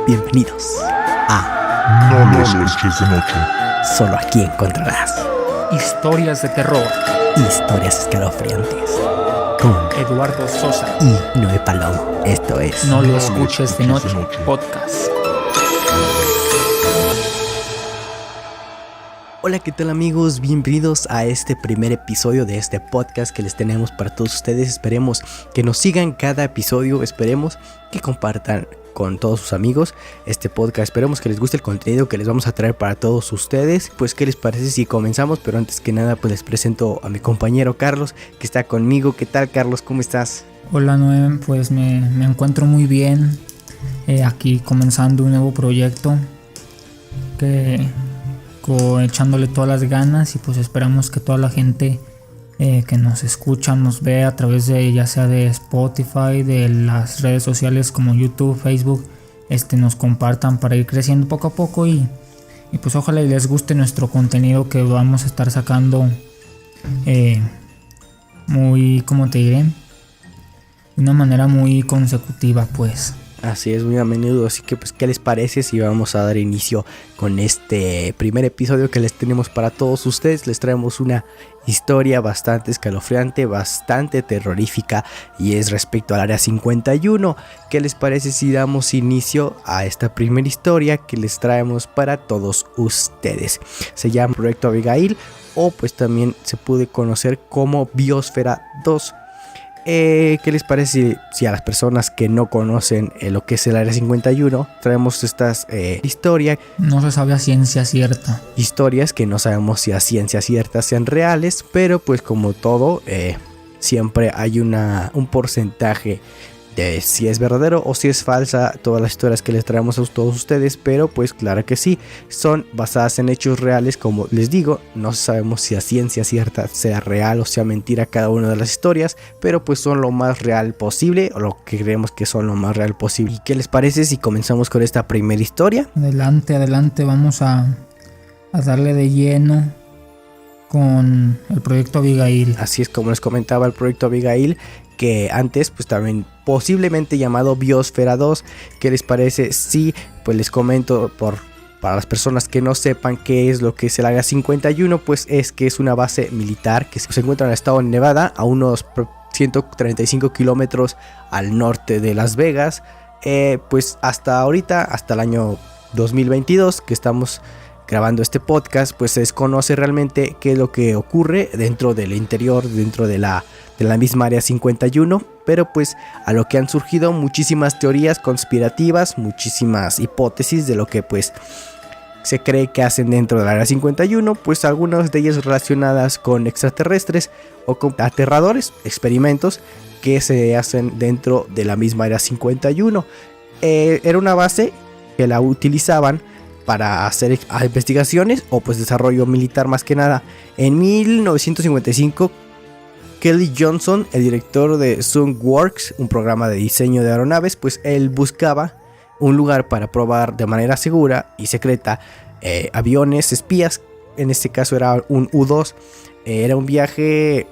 Bienvenidos a No lo escuches de noche. Solo aquí encontrarás Historias de terror. historias escalofriantes con Eduardo Sosa. y Noé Palomo. Esto es No lo escuches de noche. Podcast. Hola, ¿qué tal amigos? Bienvenidos a este primer episodio de este podcast que les tenemos para todos ustedes. Esperemos que nos sigan cada episodio, esperemos que compartan con todos sus amigos este podcast. Esperemos que les guste el contenido que les vamos a traer para todos ustedes. Pues, ¿qué les parece si comenzamos? Pero antes que nada, pues les presento a mi compañero Carlos, que está conmigo. ¿Qué tal, Carlos? ¿Cómo estás? Hola Noé, pues me encuentro muy bien. Aquí comenzando un nuevo proyecto echándole todas las ganas, y pues esperamos que toda la gente que nos escucha, nos ve a través de ya sea de Spotify, de las redes sociales como YouTube, Facebook, nos compartan para ir creciendo poco a poco y pues ojalá les guste nuestro contenido que vamos a estar sacando muy, ¿cómo te diré? De una manera muy consecutiva, pues. Así es, muy a menudo. Así que pues, ¿qué les parece si vamos a dar inicio con este primer episodio que les tenemos para todos ustedes? Les traemos una historia bastante escalofriante, bastante terrorífica, y es respecto al Área 51. ¿Qué les parece si damos inicio a esta primera historia que les traemos para todos ustedes? Se llama Proyecto Abigail, o pues también se puede conocer como Biosfera 2. ¿Qué les parece si a las personas que no conocen lo que es el Área 51 traemos estas historias? No se sabe a ciencia cierta. Historias que no sabemos si a ciencia cierta sean reales, pero pues como todo, siempre hay un porcentaje de si es verdadero o si es falsa todas las historias que les traemos a todos ustedes. Pero pues claro que sí, son basadas en hechos reales. Como les digo, no sabemos si a ciencia cierta sea real o sea mentira cada una de las historias, pero pues son lo más real posible, o lo que creemos que son lo más real posible. ¿Y qué les parece si comenzamos con esta primera historia? Adelante, vamos a darle de lleno con el Proyecto Abigail. Así es, como les comentaba, el Proyecto Abigail, que antes pues también posiblemente llamado Biosfera 2. ¿Qué les parece? Sí, pues les comento para las personas que no sepan qué es lo que es el Área 51, pues es que es una base militar que se encuentra en el estado de Nevada, a unos 135 kilómetros al norte de Las Vegas. Pues hasta ahorita, hasta el año 2022 que estamos grabando este podcast, pues se desconoce realmente qué es lo que ocurre dentro del interior, dentro de la misma Área 51, pero pues a lo que han surgido muchísimas teorías conspirativas, muchísimas hipótesis de lo que pues se cree que hacen dentro del Área 51, pues algunas de ellas relacionadas con extraterrestres o con aterradores experimentos que se hacen dentro de la misma Área 51. Era una base que la utilizaban para hacer investigaciones o pues desarrollo militar más que nada. En 1955, Kelly Johnson, el director de Sunworks, un programa de diseño de aeronaves, pues él buscaba un lugar para probar de manera segura y secreta aviones espías. En este caso era un U-2. Era un viaje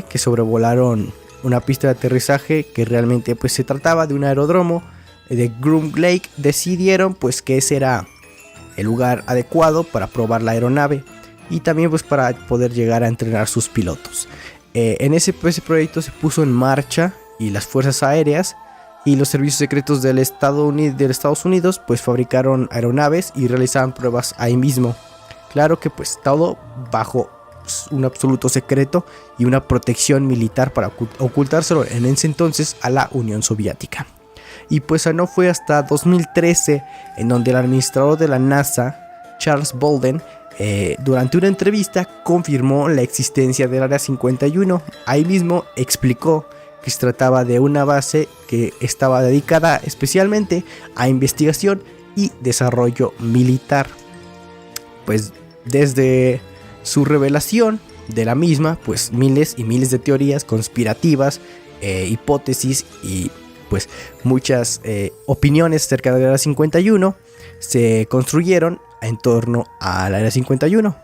que sobrevolaron una pista de aterrizaje que realmente pues se trataba de un aeródromo de Groom Lake. Decidieron pues que ese era el lugar adecuado para probar la aeronave y también pues para poder llegar a entrenar sus pilotos. En ese proyecto se puso en marcha, y las fuerzas aéreas y los servicios secretos del Estados Unidos pues fabricaron aeronaves y realizaban pruebas ahí mismo. Claro que pues todo bajo un absoluto secreto y una protección militar para ocultárselo en ese entonces a la Unión Soviética. Y pues no fue hasta 2013 en donde el administrador de la NASA, Charles Bolden, durante una entrevista confirmó la existencia del Área 51. Ahí mismo explicó que se trataba de una base que estaba dedicada especialmente a investigación y desarrollo militar. Pues desde su revelación de la misma, pues miles y miles de teorías conspirativas, hipótesis y pues muchas opiniones acerca del Área 51 se construyeron en torno al Área 51.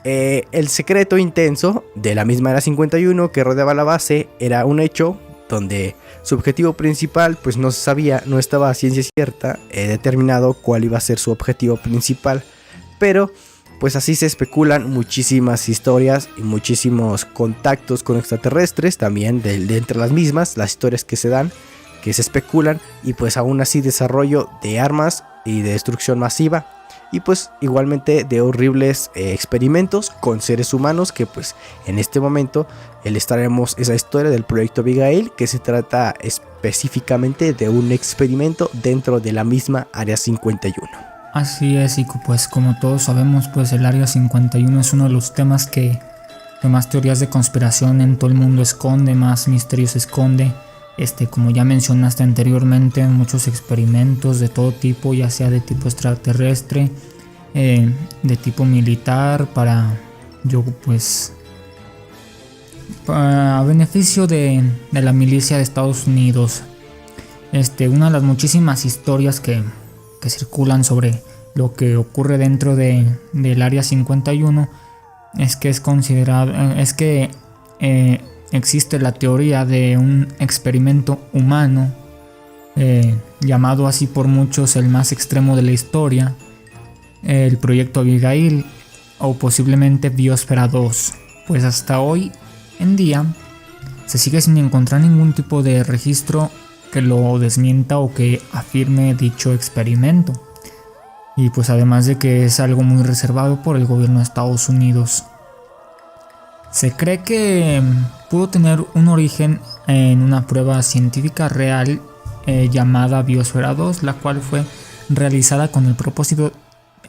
El secreto intenso de la misma Área 51 que rodeaba la base era un hecho donde su objetivo principal pues no se sabía, no estaba a ciencia cierta determinado cuál iba a ser su objetivo principal, pero pues así se especulan muchísimas historias y muchísimos contactos con extraterrestres también de entre las mismas, las historias que se dan, que se especulan, y pues aún así desarrollo de armas y de destrucción masiva, y pues igualmente de horribles experimentos con seres humanos, que pues en este momento les traemos esa historia del proyecto Abigail, que se trata específicamente de un experimento dentro de la misma Área 51. Así es, y pues como todos sabemos, pues el Área 51 es uno de los temas que más teorías de conspiración en todo el mundo esconde, más misterios esconde. Como ya mencionaste anteriormente, muchos experimentos de todo tipo, ya sea de tipo extraterrestre, de tipo militar, para beneficio de la milicia de Estados Unidos. Una de las muchísimas historias que circulan sobre lo que ocurre dentro del Área 51 es que existe la teoría de un experimento humano, llamado así por muchos el más extremo de la historia, el proyecto Abigail, o posiblemente Biosfera 2. Pues hasta hoy en día se sigue sin encontrar ningún tipo de registro que lo desmienta o que afirme dicho experimento, y pues además de que es algo muy reservado por el gobierno de Estados Unidos. Se cree que pudo tener un origen en una prueba científica real llamada Biosfera 2, la cual fue realizada con el propósito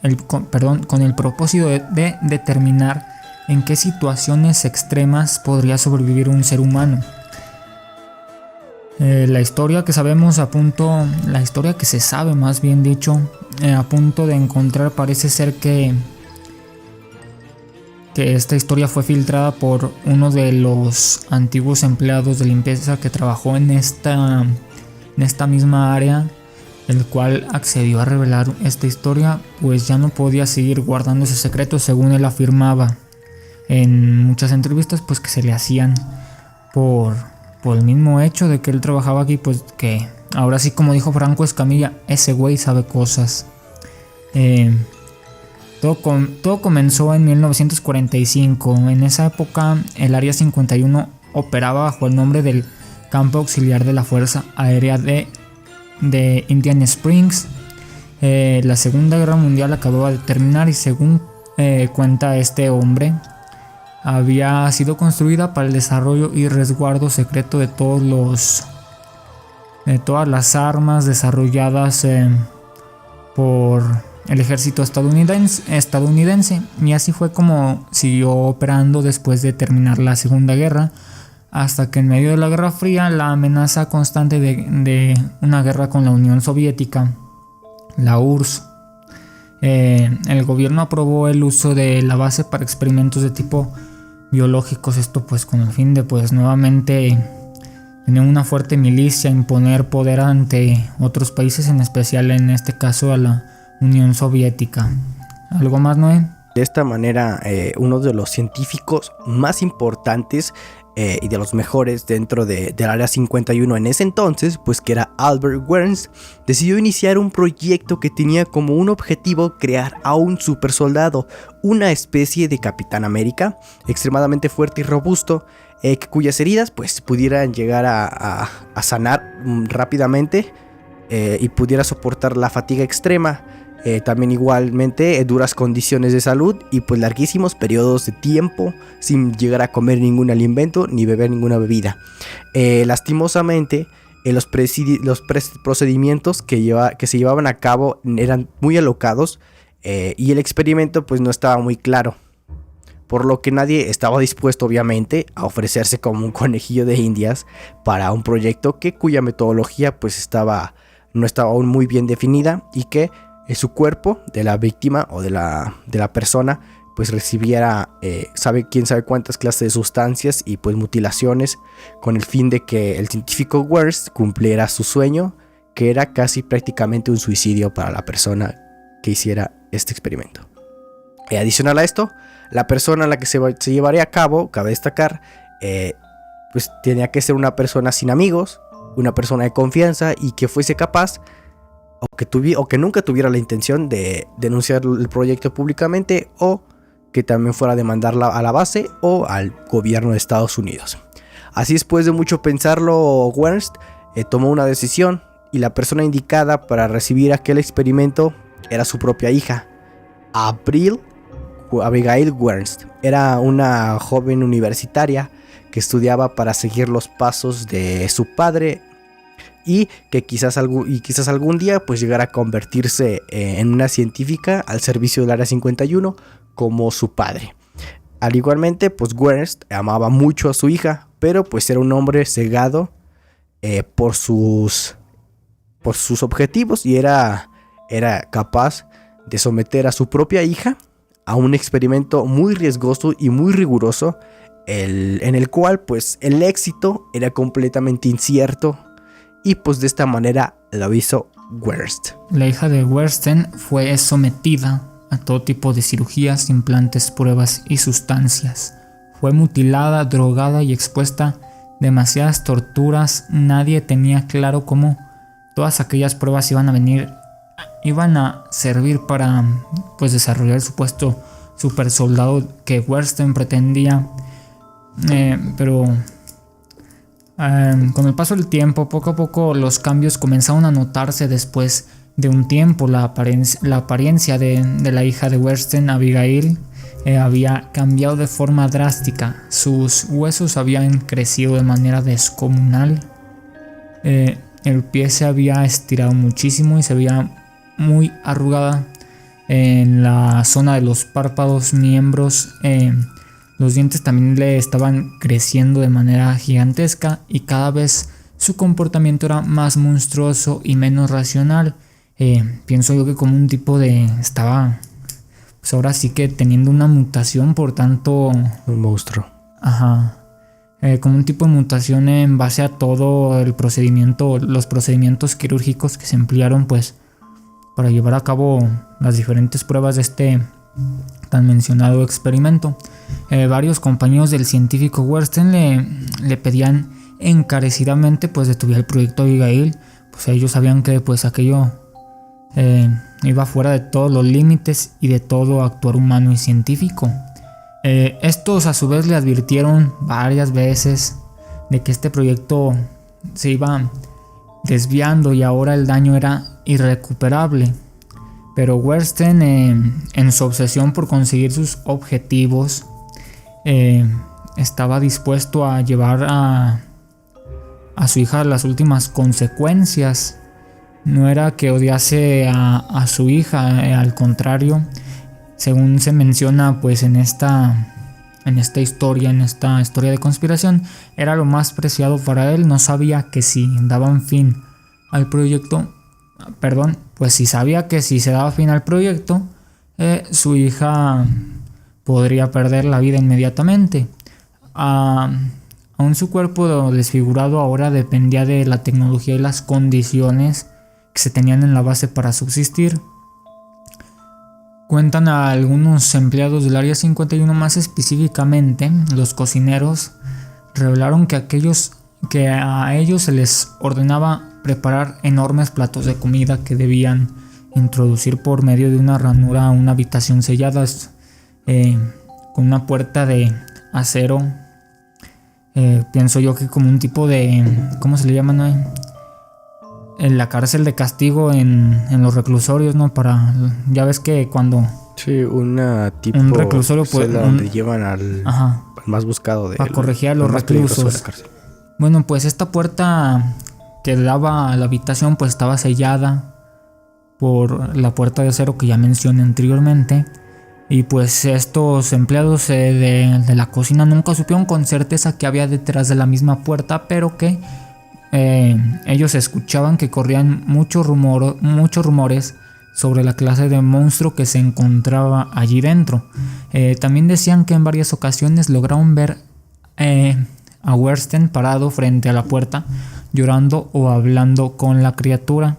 de determinar en qué situaciones extremas podría sobrevivir un ser humano. La historia que se sabe más bien dicho, a punto de encontrar, parece ser que esta historia fue filtrada por uno de los antiguos empleados de limpieza que trabajó en esta misma área, el cual accedió a revelar esta historia, pues ya no podía seguir guardando ese secreto, según él afirmaba en muchas entrevistas, pues que se le hacían por el mismo hecho de que él trabajaba aquí, pues que ahora sí, como dijo Franco Escamilla, ese güey sabe cosas. Todo comenzó en 1945. En esa época el Área 51 operaba bajo el nombre del Campo Auxiliar de la Fuerza Aérea de Indian Springs. La Segunda Guerra Mundial acababa de terminar y, según cuenta este hombre, había sido construida para el desarrollo y resguardo secreto de todas las armas desarrolladas por el ejército estadounidense, y así fue como siguió operando después de terminar la Segunda Guerra, hasta que en medio de la Guerra Fría, la amenaza constante de una guerra con la Unión Soviética, la URSS, el gobierno aprobó el uso de la base para experimentos de tipo biológicos, esto pues con el fin de pues nuevamente tener una fuerte milicia, imponer poder ante otros países, en especial en este caso a la Unión Soviética. ¿Algo más, Noé? De esta manera, uno de los científicos más importantes y de los mejores dentro del Área 51 en ese entonces, pues que era Albert Werns, decidió iniciar un proyecto que tenía como un objetivo crear a un supersoldado, una especie de Capitán América, extremadamente fuerte y robusto, cuyas heridas pues pudieran llegar a sanar rápidamente y pudiera soportar la fatiga extrema. También igualmente duras condiciones de salud y pues larguísimos periodos de tiempo sin llegar a comer ningún alimento ni beber ninguna bebida. Lastimosamente los procedimientos que se llevaban a cabo eran muy alocados y el experimento pues no estaba muy claro, por lo que nadie estaba dispuesto obviamente a ofrecerse como un conejillo de indias para un proyecto cuya metodología pues no estaba aún muy bien definida, y que su cuerpo de la víctima o de la persona pues recibiera quién sabe cuántas clases de sustancias y pues mutilaciones, con el fin de que el científico Werns cumpliera su sueño, que era casi prácticamente un suicidio para la persona que hiciera este experimento. Adicional a esto, la persona a la que se llevaría a cabo, cabe destacar, pues tenía que ser una persona sin amigos, una persona de confianza y que fuese capaz o que nunca tuviera la intención de denunciar el proyecto públicamente, o que también fuera a demandarla a la base o al gobierno de Estados Unidos. Así, después de mucho pensarlo, Wernst tomó una decisión, y la persona indicada para recibir aquel experimento era su propia hija, Abigail Wernst. Era una joven universitaria que estudiaba para seguir los pasos de su padre, y que quizás algún día pues llegara a convertirse en una científica al servicio del Área 51 como su padre. Al igualmente, pues Wernst amaba mucho a su hija, pero pues era un hombre cegado por sus objetivos, y era capaz de someter a su propia hija a un experimento muy riesgoso y muy riguroso, en el cual pues el éxito era completamente incierto, y pues de esta manera lo hizo Wernst. La hija de Wernsten fue sometida a todo tipo de cirugías, implantes, pruebas y sustancias. Fue mutilada, drogada y expuesta a demasiadas torturas. Nadie tenía claro cómo todas aquellas pruebas iban a servir para pues desarrollar el supuesto super soldado que Wernsten pretendía. Pero con el paso del tiempo, poco a poco los cambios comenzaron a notarse. Después de un tiempo, la apariencia de la hija de Wernsten, Abigail, había cambiado de forma drástica. Sus huesos habían crecido de manera descomunal. El pie se había estirado muchísimo y se veía muy arrugada en la zona de los párpados, miembros. Los dientes también le estaban creciendo de manera gigantesca, y cada vez su comportamiento era más monstruoso y menos racional. Pienso yo que como un tipo estaba pues ahora sí que teniendo una mutación, por tanto... Un monstruo. Ajá. Como un tipo de mutación en base a todo el procedimiento, los procedimientos quirúrgicos que se emplearon pues para llevar a cabo las diferentes pruebas de este tan mencionado experimento. Varios compañeros del científico Wernsten le pedían encarecidamente pues detuviera el proyecto Abigail, pues ellos sabían que pues aquello iba fuera de todos los límites y de todo actuar humano y científico. Estos a su vez le advirtieron varias veces de que este proyecto se iba desviando y ahora el daño era irrecuperable. Pero Wernsten, en su obsesión por conseguir sus objetivos, estaba dispuesto a llevar a su hija a las últimas consecuencias. No era que odiase a su hija, al contrario, según se menciona pues en esta historia de conspiración, era lo más preciado para él. No sabía que si daban fin al proyecto, pues si sabía que si se daba fin al proyecto, su hija podría perder la vida inmediatamente. Aún su cuerpo desfigurado ahora dependía de la tecnología y las condiciones que se tenían en la base para subsistir. Cuentan a algunos empleados del Área 51, más específicamente los cocineros, revelaron que a ellos se les ordenaba preparar enormes platos de comida que debían introducir por medio de una ranura a una habitación sellada con una puerta de acero. Pienso yo que como un tipo de... ¿Cómo se le llama, no? En la cárcel de castigo en los reclusorios, ¿no? Ya ves que cuando... Sí, un reclusorio pues, donde llevan al más buscado para corregir a los reclusos. Bueno, pues esta puerta que daba a la habitación pues estaba sellada por la puerta de acero que ya mencioné anteriormente. Y pues estos empleados de la cocina nunca supieron con certeza qué había detrás de la misma puerta, pero que ellos escuchaban que corrían muchos rumores sobre la clase de monstruo que se encontraba allí dentro. También decían que en varias ocasiones lograron ver a Wernsten parado frente a la puerta, llorando o hablando con la criatura.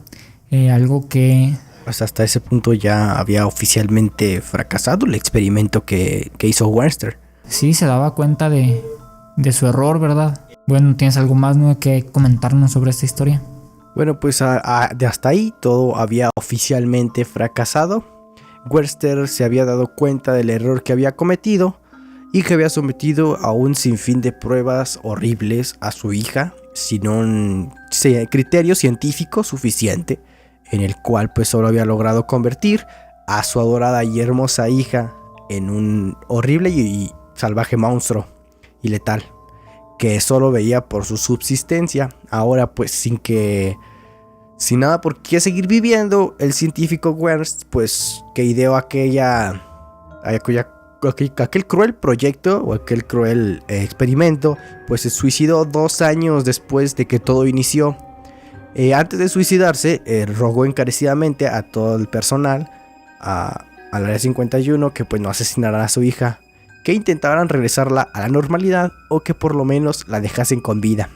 Algo que... Pues hasta ese punto ya había oficialmente fracasado el experimento que hizo Wernster. Sí, se daba cuenta de su error, ¿verdad? Bueno, ¿tienes algo más, ¿no?, que comentarnos sobre esta historia? Bueno, pues de hasta ahí todo había oficialmente fracasado. Webster se había dado cuenta del error que había cometido y que había sometido a un sinfín de pruebas horribles a su hija sin un criterio científico suficiente, en el cual pues solo había logrado convertir a su adorada y hermosa hija en un horrible y salvaje monstruo y letal que solo veía por su subsistencia. Ahora pues sin nada por qué seguir viviendo, el científico Wernst pues que ideó aquel cruel proyecto o aquel cruel experimento, pues se suicidó 2 años después de que todo inició. Antes de suicidarse, rogó encarecidamente a todo el personal, al Área 51, que pues no asesinaran a su hija, que intentaran regresarla a la normalidad o que por lo menos la dejasen con vida.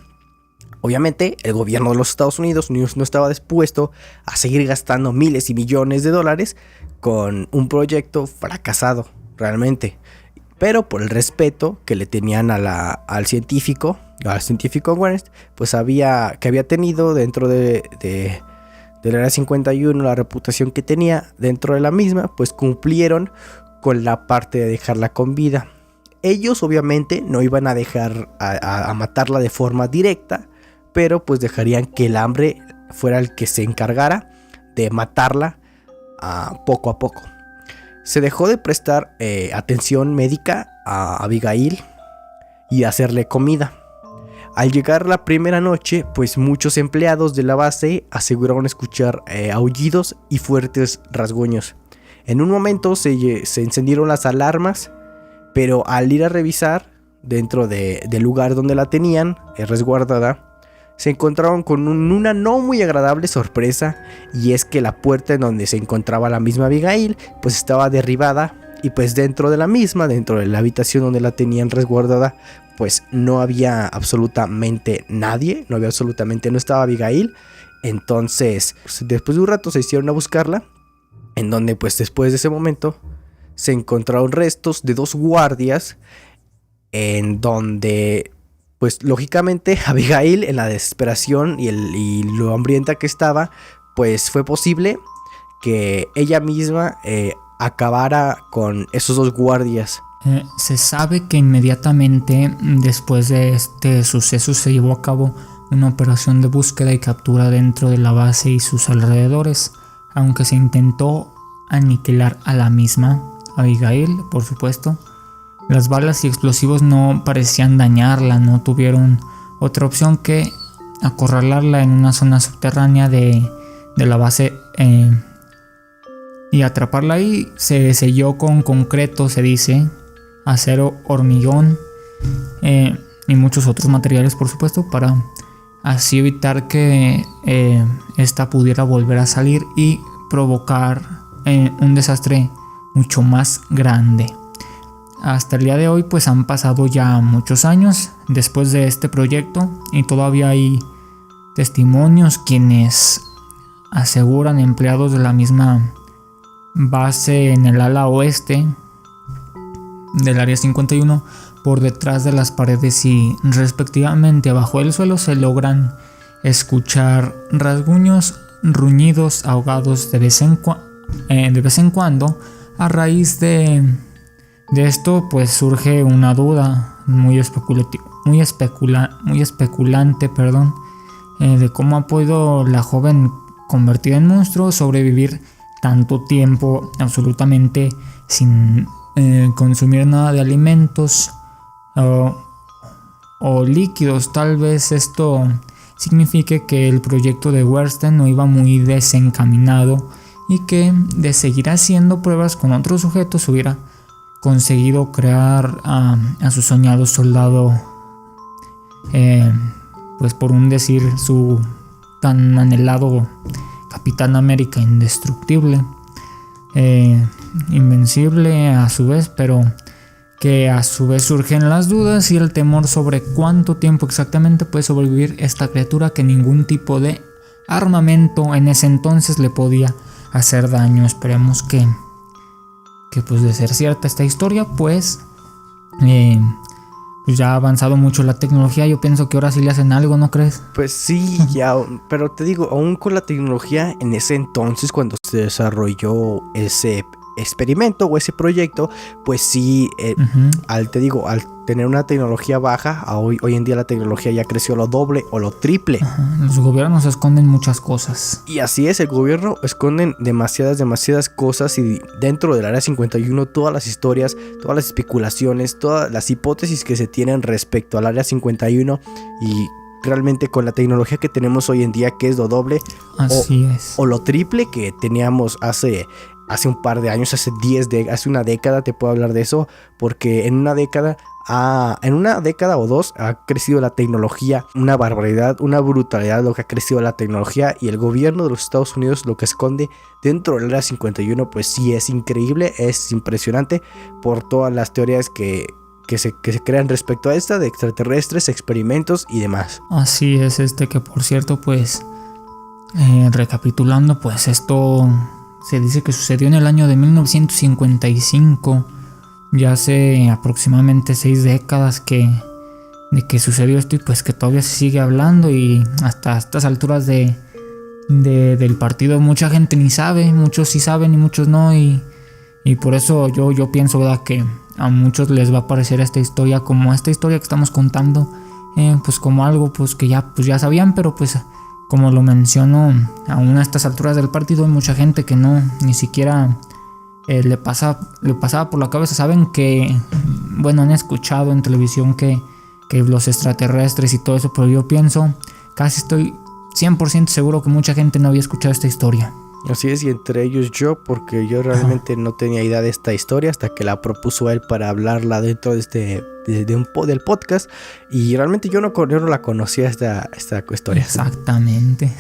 Obviamente, el gobierno de los Estados Unidos no estaba dispuesto a seguir gastando miles y millones de dólares con un proyecto fracasado, realmente. Pero por el respeto que le tenían al científico Wernst, pues había tenido dentro del Área 51, la reputación que tenía dentro de la misma, pues cumplieron con la parte de dejarla con vida. Ellos obviamente no iban a dejar a matarla de forma directa, pero pues dejarían que el hambre fuera el que se encargara de matarla poco a poco. Se dejó de prestar atención médica a Abigail y hacerle comida. Al llegar la primera noche, pues muchos empleados de la base aseguraron escuchar aullidos y fuertes rasguños. En un momento se encendieron las alarmas, pero al ir a revisar dentro del lugar donde la tenían resguardada, se encontraron con una no muy agradable sorpresa, y es que la puerta en donde se encontraba la misma Abigail pues estaba derribada, y pues dentro de la habitación donde la tenían resguardada pues no había absolutamente nadie, no estaba Abigail. Entonces después de un rato se hicieron a buscarla, en donde pues después de ese momento se encontraron restos de 2 guardias, en donde pues lógicamente Abigail, en la desesperación y lo hambrienta que estaba, pues fue posible que ella misma acabara con esos 2 guardias. Se sabe que inmediatamente después de este suceso se llevó a cabo una operación de búsqueda y captura dentro de la base y sus alrededores, aunque se intentó aniquilar a la misma Abigail, por supuesto. Las balas y explosivos no parecían dañarla, no tuvieron otra opción que acorralarla en una zona subterránea de la base y atraparla ahí. Se selló con concreto, se dice, acero, hormigón y muchos otros materiales, por supuesto, para así evitar que esta pudiera volver a salir y provocar un desastre mucho más grande. Hasta el día de hoy pues han pasado ya muchos años después de este proyecto y todavía hay testimonios quienes aseguran, empleados de la misma base en el ala oeste del Área 51, por detrás de las paredes y respectivamente bajo el suelo se logran escuchar rasguños, gruñidos ahogados de vez en cuando. A raíz de esto pues surge una duda muy especulante, de cómo ha podido la joven convertida en monstruo sobrevivir tanto tiempo absolutamente sin consumir nada de alimentos o líquidos. Tal vez esto signifique que el proyecto de Wernst no iba muy desencaminado y que de seguir haciendo pruebas con otros sujetos hubiera conseguido crear a su soñado soldado, pues por un decir, su tan anhelado Capitán América indestructible, invencible a su vez, pero que a su vez surgen las dudas y el temor sobre cuánto tiempo exactamente puede sobrevivir esta criatura que ningún tipo de armamento en ese entonces le podía hacer daño. Esperemos que pues de ser cierta esta historia pues pues ya ha avanzado mucho la tecnología. Yo pienso que ahora sí le hacen algo, ¿no crees? Pues sí, ya, pero te digo, aún con la tecnología en ese entonces, cuando se desarrolló ese experimento o ese proyecto, pues sí, al tener una tecnología baja, hoy en día la tecnología ya creció lo doble o lo triple. Los gobiernos esconden muchas cosas. Y así es, el gobierno esconden demasiadas cosas, y dentro del Área 51 todas las historias, todas las especulaciones, todas las hipótesis que se tienen respecto al Área 51, y realmente con la tecnología que tenemos hoy en día, que es lo doble o lo triple que teníamos hace un par de años, hace una década, te puedo hablar de eso, porque en una década o dos ha crecido la tecnología, una barbaridad, una brutalidad lo que ha crecido la tecnología, y el gobierno de los Estados Unidos lo que esconde dentro del Área 51, pues sí es increíble, es impresionante por todas las teorías que se crean respecto a esta, de extraterrestres, experimentos y demás. Así es, que por cierto, pues recapitulando, pues esto se dice que sucedió en el año de 1955, ya hace aproximadamente 6 décadas de que sucedió esto, y pues que todavía se sigue hablando, y hasta estas alturas del partido mucha gente ni sabe, muchos sí saben y muchos no, y por eso yo pienso, ¿verdad?, que a muchos les va a parecer esta historia como esta historia que estamos contando, pues como algo pues que ya sabían, pero pues como lo menciono, aún a estas alturas del partido hay mucha gente que no, ni siquiera le pasaba por la cabeza. Saben que, bueno, han escuchado en televisión que los extraterrestres y todo eso, pero yo pienso, casi estoy 100% seguro que mucha gente no había escuchado esta historia. Así es, y entre ellos yo, porque yo realmente no tenía idea de esta historia hasta que la propuso él para hablarla dentro de del podcast, y realmente yo no la conocía esta historia. Exactamente.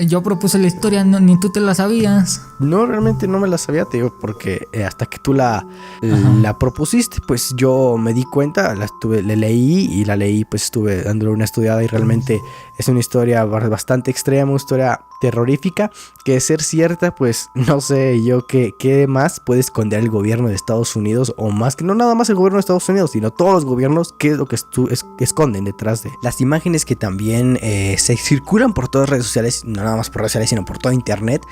Yo propuse la historia, ni tú te la sabías. No, realmente no me la sabía, te digo, porque hasta que tú la propusiste, pues yo me di cuenta, la leí, pues estuve dándole una estudiada, y realmente es una historia bastante extrema, una historia terrorífica, que de ser cierta, pues no sé yo qué más puede esconder el gobierno de Estados Unidos, o más que no nada más el gobierno de Estados Unidos, sino todos los gobiernos, qué es lo que esconden detrás de las imágenes que también se circulan por todas las redes sociales, no nada más por redes sociales, sino por todo internet.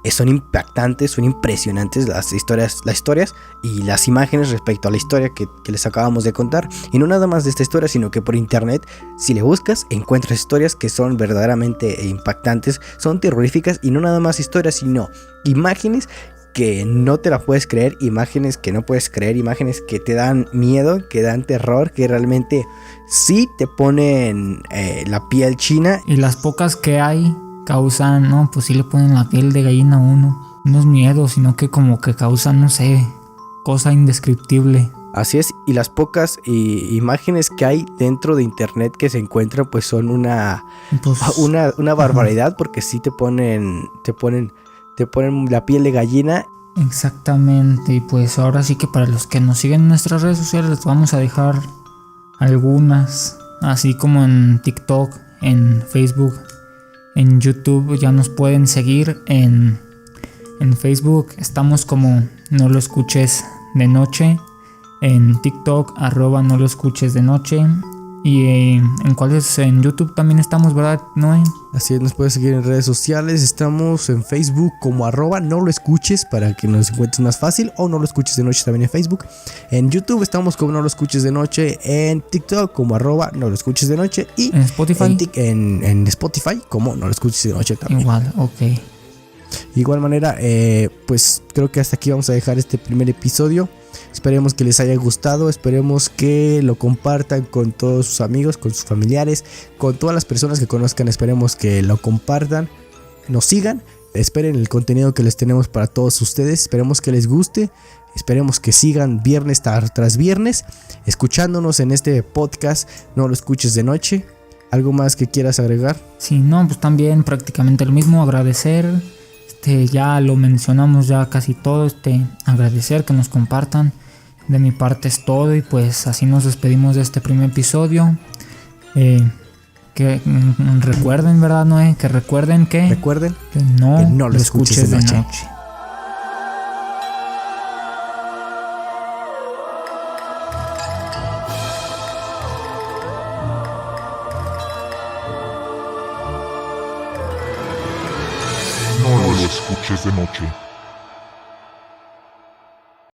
Son impactantes, son impresionantes las historias y las imágenes respecto a la historia que les acabamos de contar, y no nada más de esta historia, sino que por internet, si le buscas, encuentras historias que son verdaderamente impactantes, son terroríficas, y no nada más historias, sino imágenes que no te la puedes creer, imágenes que no puedes creer, imágenes que te dan miedo, que dan terror, que realmente sí te ponen la piel china. Y las pocas que hay causan, no, pues sí le ponen la piel de gallina a uno. No es miedo, sino que como que causan, no sé, cosa indescriptible. Así es, y las pocas imágenes que hay dentro de internet que se encuentran, pues son una barbaridad, porque sí te ponen la piel de gallina. Exactamente, y pues ahora sí que para los que nos siguen en nuestras redes sociales les vamos a dejar algunas, así como en TikTok, en Facebook, en YouTube ya nos pueden seguir. En Facebook estamos como No Lo Escuches de Noche, en TikTok @No Lo Escuches de Noche, y en cuáles, en YouTube también estamos, ¿verdad, Noé? Así es, nos puedes seguir en redes sociales. Estamos en Facebook como @No Lo Escuches, para que nos encuentres más fácil, o No Lo Escuches de Noche también en Facebook. En YouTube estamos como No Lo Escuches de Noche, en TikTok como @No Lo Escuches de Noche, y en Spotify, en Spotify como No Lo Escuches de Noche también. Igual, ok. De igual manera, pues creo que hasta aquí vamos a dejar este primer episodio. Esperemos que les haya gustado, esperemos que lo compartan con todos sus amigos, con sus familiares, con todas las personas que conozcan. Esperemos que lo compartan, nos sigan, esperen el contenido que les tenemos para todos ustedes. Esperemos que les guste, esperemos que sigan viernes tras viernes escuchándonos en este podcast No Lo Escuches de Noche. ¿Algo más que quieras agregar? Sí, no, pues también prácticamente lo mismo, agradecer, ya lo mencionamos ya casi todo, agradecer que nos compartan. De mi parte es todo, y pues así nos despedimos de este primer episodio. Que recuerden, ¿verdad, Noé? Que recuerden que no lo escuches de noche. escuches de noche.